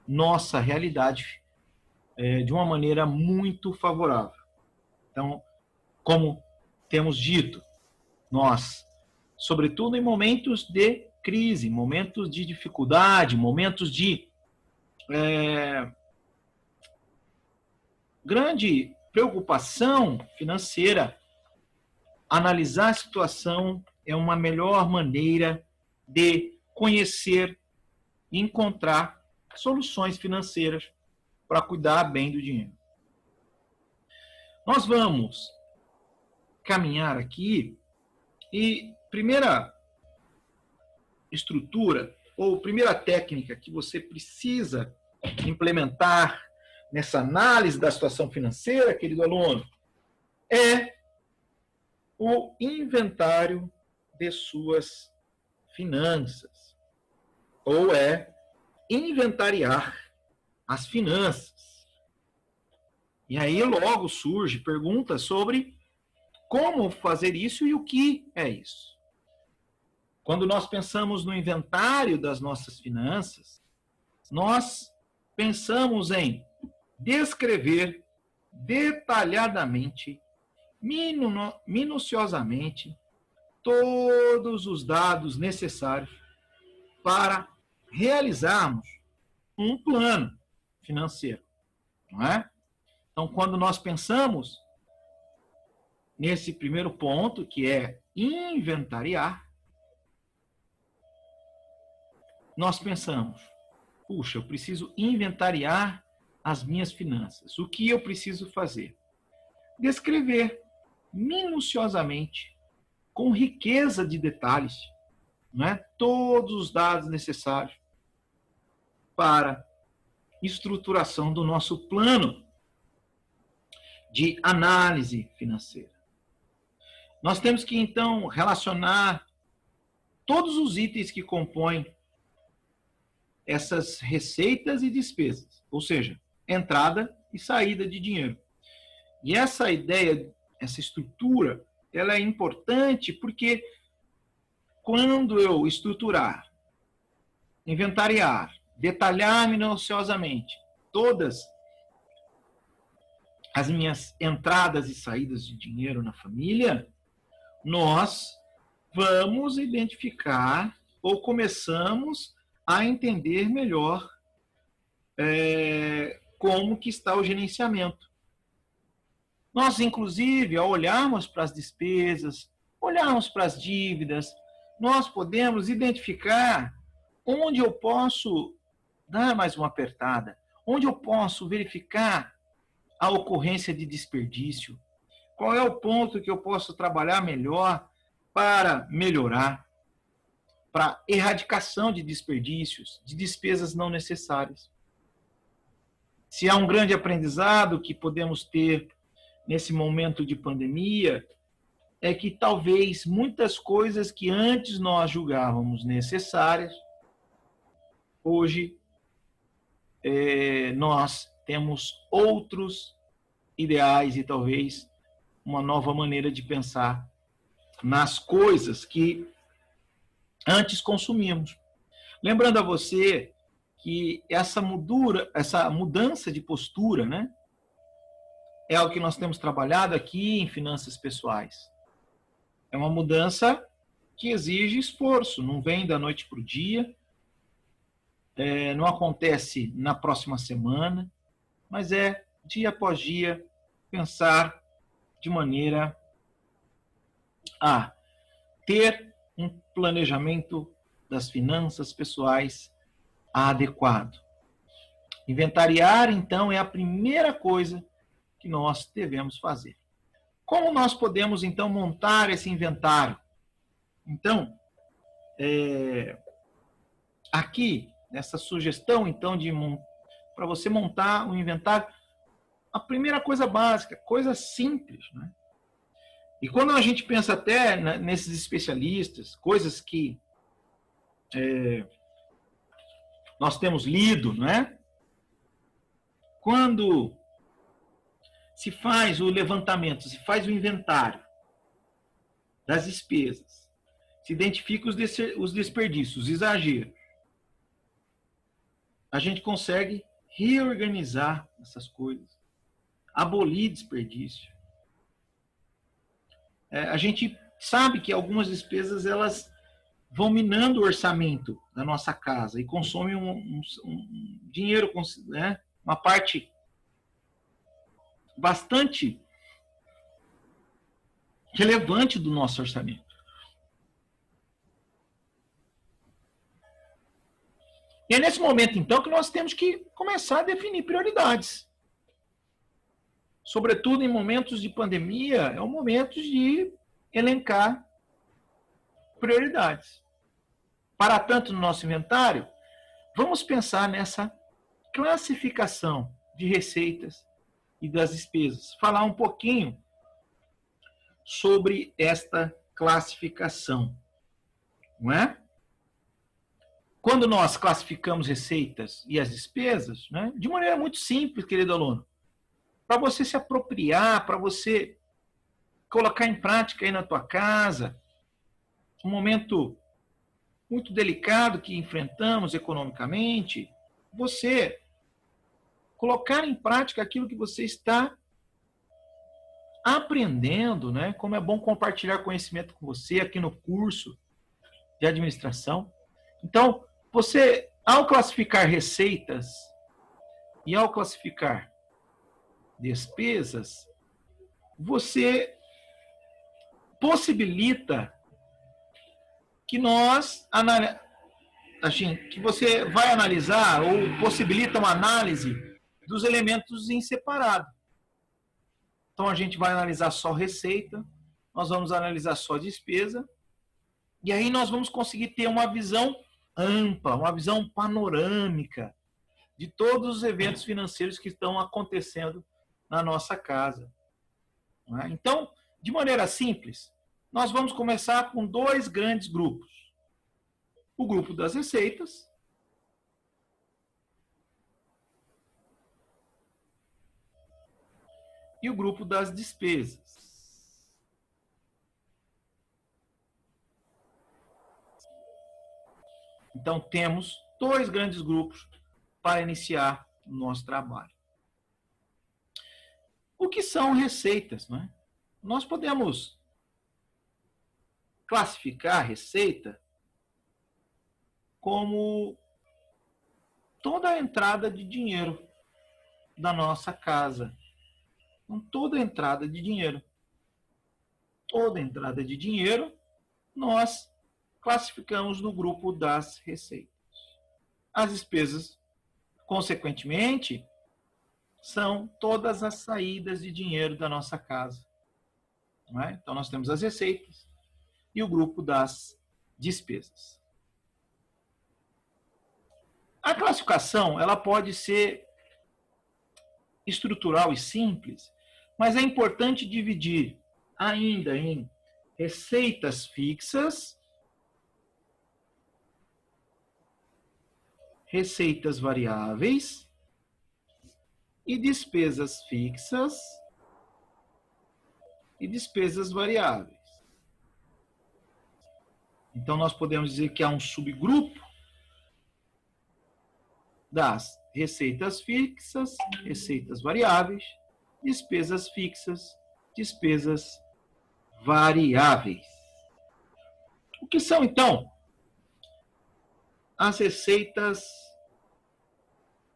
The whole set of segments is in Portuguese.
nossa realidade de uma maneira muito favorável. Então, como temos dito, nós, sobretudo em momentos de crise, momentos de dificuldade, momentos de grande preocupação financeira, analisar a situação é uma melhor maneira de conhecer e encontrar soluções financeiras para cuidar bem do dinheiro. Nós vamos caminhar aqui e primeira estrutura ou primeira técnica que você precisa implementar nessa análise da situação financeira, querido aluno, é o inventário de suas finanças, ou é inventariar as finanças. E aí logo surge perguntas sobre como fazer isso e o que é isso. Quando nós pensamos no inventário das nossas finanças, nós pensamos em descrever detalhadamente, minuciosamente, todos os dados necessários para realizarmos um plano financeiro, não é? Então, quando nós pensamos nesse primeiro ponto, que é inventariar, nós pensamos, puxa, eu preciso inventariar as minhas finanças. O que eu preciso fazer? Descrever minuciosamente, com riqueza de detalhes, né, todos os dados necessários para estruturação do nosso plano de análise financeira. Nós temos que, então, relacionar todos os itens que compõem essas receitas e despesas, ou seja, entrada e saída de dinheiro. E essa ideia, essa estrutura, ela é importante porque quando eu estruturar, inventariar, detalhar minuciosamente todas as minhas entradas e saídas de dinheiro na família, nós vamos identificar ou começamos a entender melhor como que está o gerenciamento. Nós, inclusive, ao olharmos para as despesas, olharmos para as dívidas, nós podemos identificar onde eu posso dar mais uma apertada, onde eu posso verificar a ocorrência de desperdício, qual é o ponto que eu posso trabalhar melhor para melhorar, para erradicação de desperdícios, de despesas não necessárias. Se há um grande aprendizado que podemos ter nesse momento de pandemia, é que talvez muitas coisas que antes nós julgávamos necessárias, hoje nós temos outros ideais e talvez uma nova maneira de pensar nas coisas que antes consumíamos. Lembrando a você que essa mudança de postura, né, é algo que nós temos trabalhado aqui em finanças pessoais. É uma mudança que exige esforço, não vem da noite para o dia, não acontece na próxima semana, mas é dia após dia pensar de maneira a ter um planejamento das finanças pessoais adequado. Inventariar, então, é a primeira coisa que nós devemos fazer. Como nós podemos, então, montar esse inventário? Então, aqui, nessa sugestão, então, para você montar um inventário, a primeira coisa básica, coisa simples, né? E quando a gente pensa até nesses especialistas, coisas que nós temos lido, né? Quando se faz o levantamento, se faz o inventário das despesas, se identifica os desperdícios, os exageros, a gente consegue reorganizar essas coisas, abolir desperdício. A gente sabe que algumas despesas elas vão minando o orçamento da nossa casa e consomem um dinheiro, né? Uma parte bastante relevante do nosso orçamento. E é nesse momento, então, que nós temos que começar a definir prioridades. Sobretudo em momentos de pandemia, é o momento de elencar prioridades. Para tanto no nosso inventário, vamos pensar nessa classificação de receitas e das despesas. Falar um pouquinho sobre esta classificação, não é? Quando nós classificamos receitas e as despesas, né, de maneira muito simples, querido aluno, para você se apropriar, para você colocar em prática aí na tua casa, um momento muito delicado que enfrentamos economicamente, você colocar em prática aquilo que você está aprendendo, né? Como é bom compartilhar conhecimento com você aqui no curso de administração. Então, você, ao classificar receitas e ao classificar despesas, você possibilita que que você vai analisar ou possibilita uma análise dos elementos em separado. Então, a gente vai analisar só receita, nós vamos analisar só despesa, e aí nós vamos conseguir ter uma visão ampla, uma visão panorâmica de todos os eventos financeiros que estão acontecendo na nossa casa. Então, de maneira simples, nós vamos começar com dois grandes grupos. O grupo das receitas e o grupo das despesas. Então, temos dois grandes grupos para iniciar o nosso trabalho. O que são receitas, né? Nós podemos classificar a receita como toda a entrada de dinheiro da nossa casa. Então, toda a entrada de dinheiro. Toda entrada de dinheiro, nós classificamos no grupo das receitas. As despesas, consequentemente, são todas as saídas de dinheiro da nossa casa. Não é? Então, nós temos as receitas e o grupo das despesas. A classificação ela pode ser estrutural e simples, mas é importante dividir ainda em receitas fixas, receitas variáveis e despesas fixas e despesas variáveis. Então, nós podemos dizer que há um subgrupo das receitas fixas, receitas variáveis, despesas fixas, despesas variáveis. O que são, então, as receitas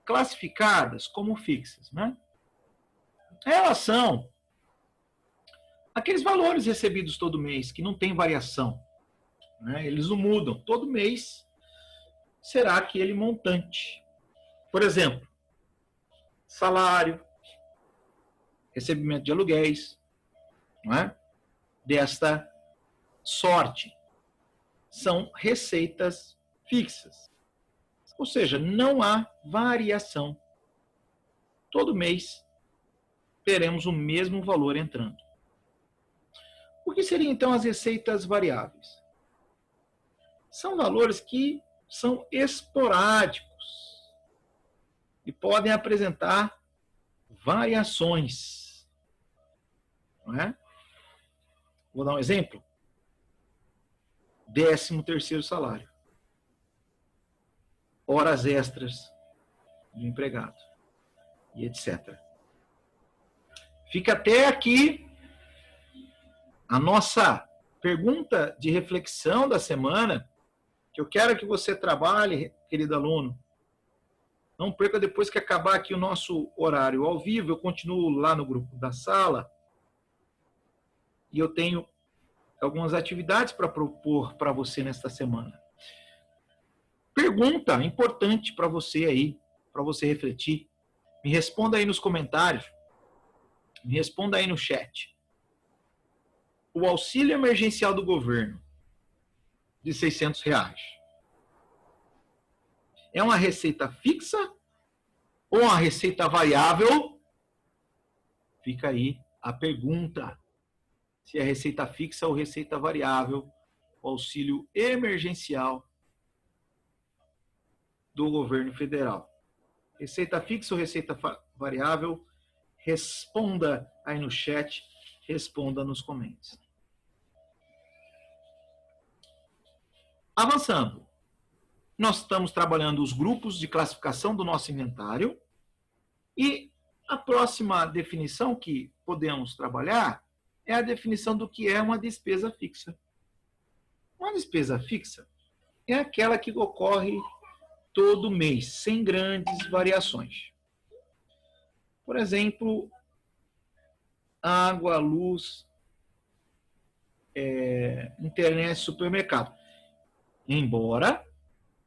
classificadas como fixas, né? Elas são aqueles valores recebidos todo mês, que não tem variação, né? Eles não mudam. Todo mês será aquele montante. Por exemplo, salário, recebimento de aluguéis, não é? Desta sorte. São receitas fixas. Ou seja, não há variação. Todo mês teremos o mesmo valor entrando. O que seriam, então, as receitas variáveis? São valores que são esporádicos e podem apresentar variações. Não é? Vou dar um exemplo. 13º salário. Horas extras do empregado e etc. Fica até aqui a nossa pergunta de reflexão da semana, que eu quero que você trabalhe, querido aluno. Não perca, depois que acabar aqui o nosso horário ao vivo, eu continuo lá no grupo da sala e eu tenho algumas atividades para propor para você nesta semana. Pergunta importante para você aí, para você refletir. Me responda aí nos comentários, me responda aí no chat. O auxílio emergencial do governo de R$600 é uma receita fixa ou uma receita variável? Fica aí a pergunta. Se é receita fixa ou receita variável, o auxílio emergencial do governo federal. Receita fixa ou receita variável? Responda aí no chat, responda nos comentários. Avançando. Nós estamos trabalhando os grupos de classificação do nosso inventário e a próxima definição que podemos trabalhar é a definição do que é uma despesa fixa. Uma despesa fixa é aquela que ocorre todo mês, sem grandes variações. Por exemplo, água, luz, internet, supermercado. Embora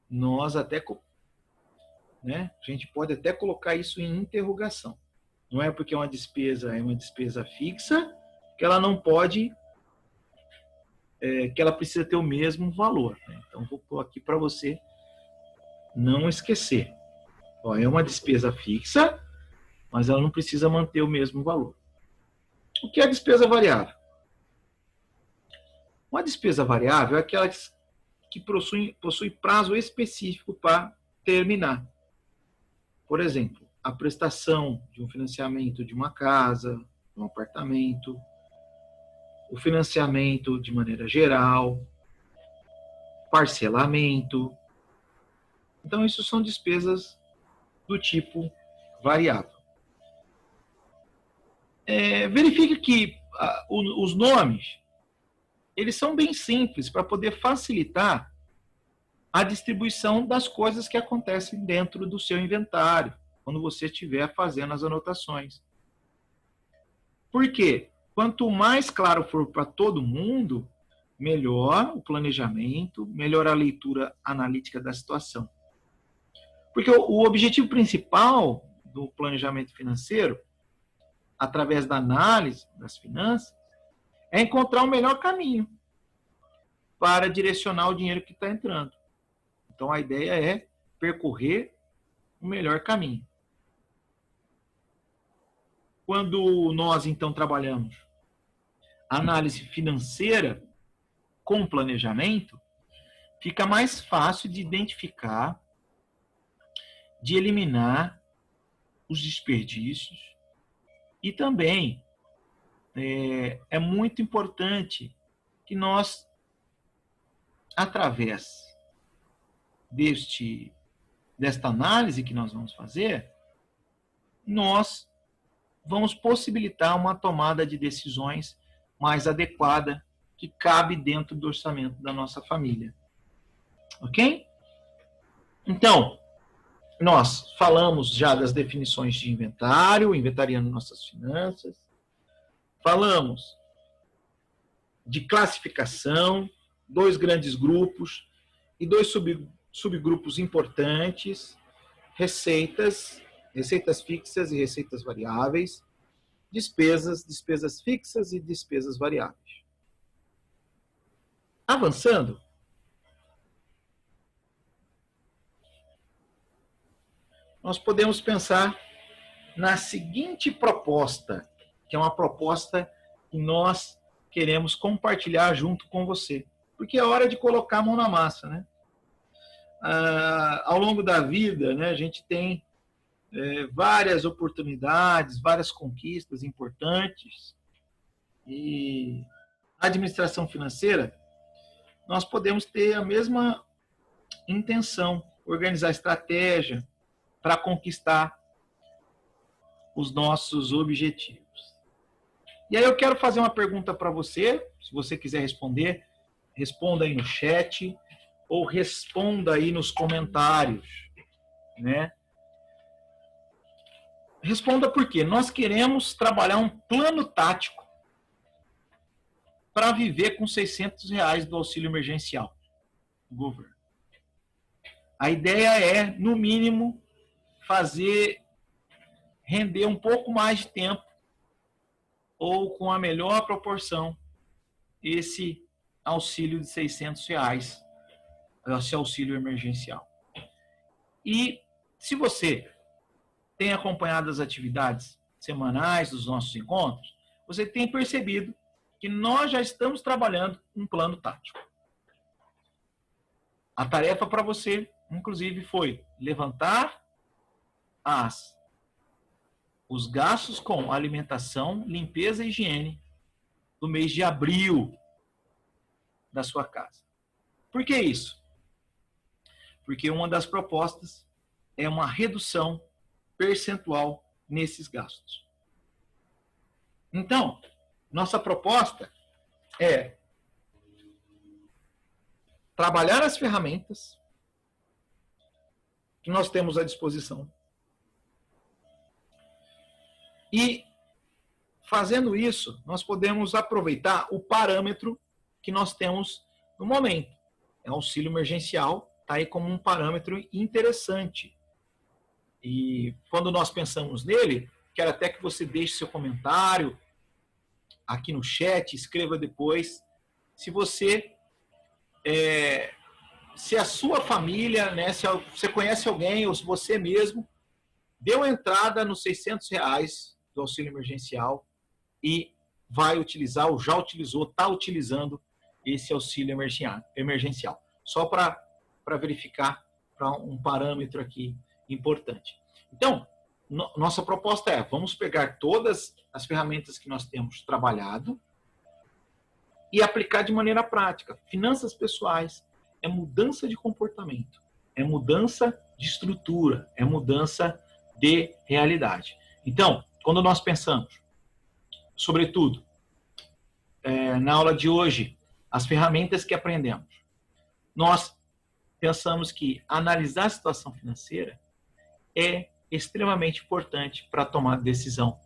nós até, né, a gente pode até colocar isso em interrogação. Não é porque é uma despesa fixa que ela não pode, que ela precisa ter o mesmo valor. Né? Então, vou pôr aqui para você não esquecer. Ó, é uma despesa fixa, mas ela não precisa manter o mesmo valor. O que é despesa variável? Uma despesa variável é aquela que possui prazo específico para terminar. Por exemplo, a prestação de um financiamento de uma casa, de um apartamento, o financiamento de maneira geral, parcelamento. Então, isso são despesas do tipo variável. Verifique que os nomes, eles são bem simples para poder facilitar a distribuição das coisas que acontecem dentro do seu inventário, quando você estiver fazendo as anotações. Por quê? Quanto mais claro for para todo mundo, melhor o planejamento, melhor a leitura analítica da situação. Porque o objetivo principal do planejamento financeiro, através da análise das finanças, é encontrar o melhor caminho para direcionar o dinheiro que está entrando. Então, a ideia é percorrer o melhor caminho. Quando nós, então, trabalhamos análise financeira com planejamento, fica mais fácil de identificar, de eliminar os desperdícios e também é muito importante que nós, através desta análise que nós vamos fazer, nós vamos possibilitar uma tomada de decisões mais adequada que cabe dentro do orçamento da nossa família. Ok? Então, nós falamos já das definições de inventário, inventariando nossas finanças. Falamos de classificação, 2 grandes grupos e 2 subgrupos importantes, receitas fixas e receitas variáveis, despesas fixas e despesas variáveis. Avançando, nós podemos pensar na seguinte proposta, que é uma proposta que nós queremos compartilhar junto com você, porque é hora de colocar a mão na massa, né? Ao longo da vida, né, a gente tem várias oportunidades, várias conquistas importantes, e a administração financeira, nós podemos ter a mesma intenção, organizar estratégia, para conquistar os nossos objetivos. E aí eu quero fazer uma pergunta para você, se você quiser responder, responda aí no chat ou responda aí nos comentários, né? Responda por quê? Nós queremos trabalhar um plano tático para viver com R$600 do auxílio emergencial do governo. A ideia é, no mínimo, fazer render um pouco mais de tempo ou com a melhor proporção esse auxílio de R$600, esse auxílio emergencial. E se você tem acompanhado as atividades semanais dos nossos encontros, você tem percebido que nós já estamos trabalhando um plano tático. A tarefa para você, inclusive, foi levantar os gastos com alimentação, limpeza e higiene do mês de abril da sua casa. Por que isso? Porque uma das propostas é uma redução percentual nesses gastos. Então, nossa proposta é trabalhar as ferramentas que nós temos à disposição e, fazendo isso, nós podemos aproveitar o parâmetro que nós temos no momento. É o auxílio emergencial, está aí como um parâmetro interessante. E quando nós pensamos nele, quero até que você deixe seu comentário aqui no chat, escreva depois. Se você, se a sua família, né, se você conhece alguém ou se você mesmo deu entrada nos R$600 do auxílio emergencial e vai utilizar ou já utilizou, está utilizando esse auxílio emergencial. Só para verificar para um parâmetro aqui importante. Então, nossa proposta é, vamos pegar todas as ferramentas que nós temos trabalhado e aplicar de maneira prática. Finanças pessoais é mudança de comportamento, é mudança de estrutura, é mudança de realidade. Então, quando nós pensamos, sobretudo, na aula de hoje, as ferramentas que aprendemos, nós pensamos que analisar a situação financeira é extremamente importante para tomar decisão.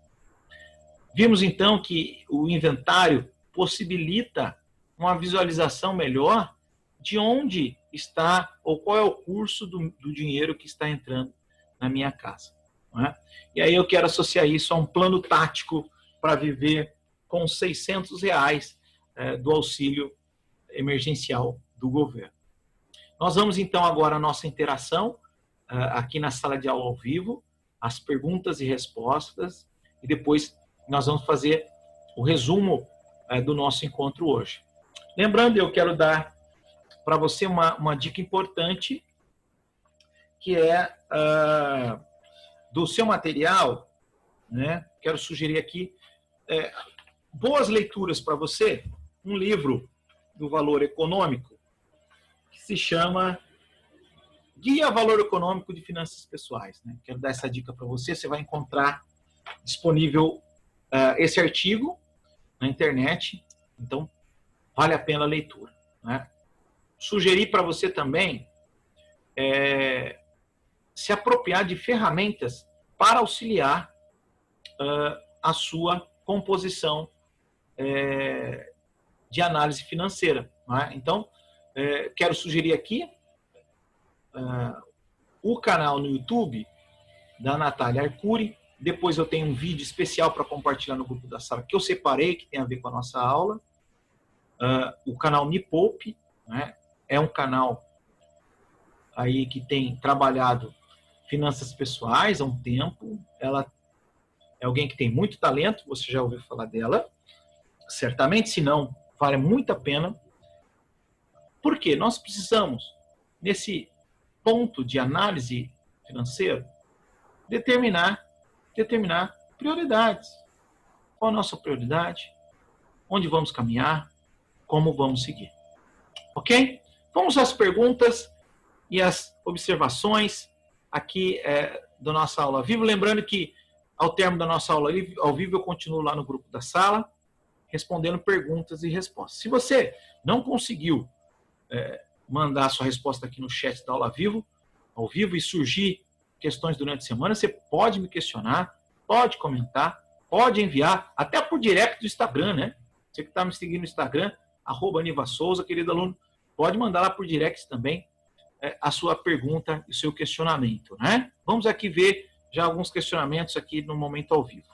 Vimos então que o inventário possibilita uma visualização melhor de onde está ou qual é o curso do dinheiro que está entrando na minha casa. Não é? E aí eu quero associar isso a um plano tático para viver com R$600 do auxílio emergencial do governo. Nós vamos então agora à nossa interação aqui na sala de aula ao vivo, as perguntas e respostas, e depois nós vamos fazer o resumo do nosso encontro hoje. Lembrando, eu quero dar para você uma dica importante, que é do seu material, né? Quero sugerir aqui boas leituras para você, um livro do Valor Econômico, que se chama Guia Valor Econômico de Finanças Pessoais. Né? Quero dar essa dica para você, você vai encontrar disponível esse artigo na internet, então vale a pena a leitura. Né? Sugerir para você também se apropriar de ferramentas para auxiliar a sua composição de análise financeira. Né? Então, quero sugerir aqui o canal no YouTube da Natália Arcuri. Depois eu tenho um vídeo especial para compartilhar no grupo da sala que eu separei, que tem a ver com a nossa aula. O canal Me Poupe, né? É um canal aí que tem trabalhado finanças pessoais há um tempo. Ela é alguém que tem muito talento, você já ouviu falar dela. Certamente, se não, vale muito a pena. Por quê? Nós precisamos, nesse ponto de análise financeira, determinar prioridades. Qual a nossa prioridade? Onde vamos caminhar? Como vamos seguir? Ok? Vamos às perguntas e às observações aqui da nossa aula ao vivo. Lembrando que, ao término da nossa aula ao vivo, eu continuo lá no grupo da sala, respondendo perguntas e respostas. Se você não conseguiu mandar a sua resposta aqui no chat da aula ao vivo, e surgir questões durante a semana, você pode me questionar, pode comentar, pode enviar, até por direct do Instagram, né? Você que está me seguindo no Instagram, @Niva_Souza, querido aluno, pode mandar lá por direct também a sua pergunta e o seu questionamento, né? Vamos aqui ver já alguns questionamentos aqui no momento ao vivo.